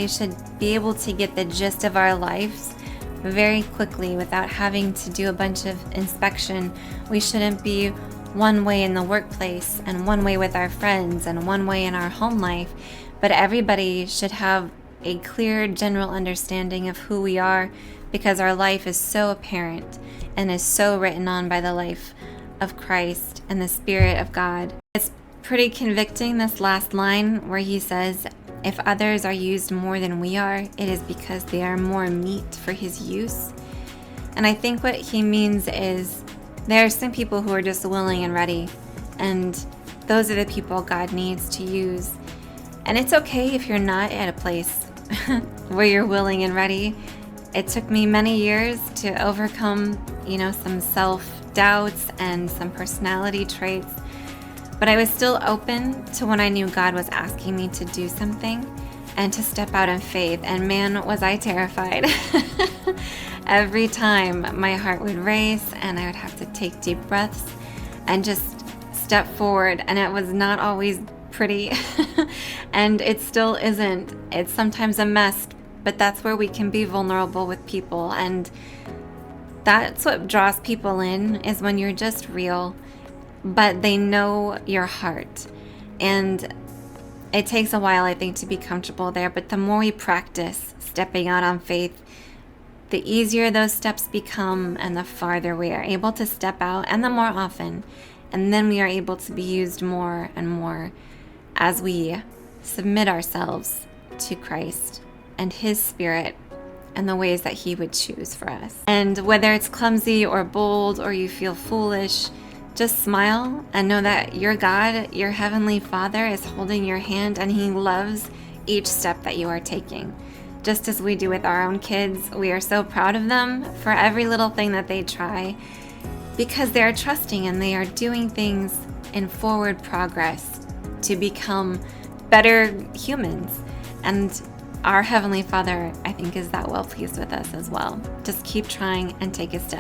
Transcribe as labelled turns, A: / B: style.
A: We should be able to get the gist of our lives very quickly without having to do a bunch of inspection. We shouldn't be one way in the workplace and one way with our friends and one way in our home life, but everybody should have a clear general understanding of who we are, because our life is so apparent and is so written on by the life of Christ and the Spirit of God. It's pretty convicting, this last line where he says, if others are used more than we are, it is because they are more meet for his use. And I think what he means is there are some people who are just willing and ready, and those are the people God needs to use. And it's okay if you're not at a place where you're willing and ready. It took me many years to overcome, some self-doubts and some personality traits. But I was still open to when I knew God was asking me to do something and to step out in faith. And man, was I terrified. Every time my heart would race and I would have to take deep breaths and just step forward. And it was not always pretty. And it still isn't. It's sometimes a mess, but that's where we can be vulnerable with people. And that's what draws people in, is when you're just real, but they know your heart. And it takes a while, I think, to be comfortable there. But the more we practice stepping out on faith, the easier those steps become and the farther we are able to step out, and the more often. And then we are able to be used more and more as we submit ourselves to Christ and his Spirit and the ways that he would choose for us. And whether it's clumsy or bold or you feel foolish, just smile and know that your God, your Heavenly Father, is holding your hand, and he loves each step that you are taking. Just as we do with our own kids, we are so proud of them for every little thing that they try, because they are trusting and they are doing things in forward progress to become better humans. And our Heavenly Father, I think, is that well pleased with us as well. Just keep trying and take a step.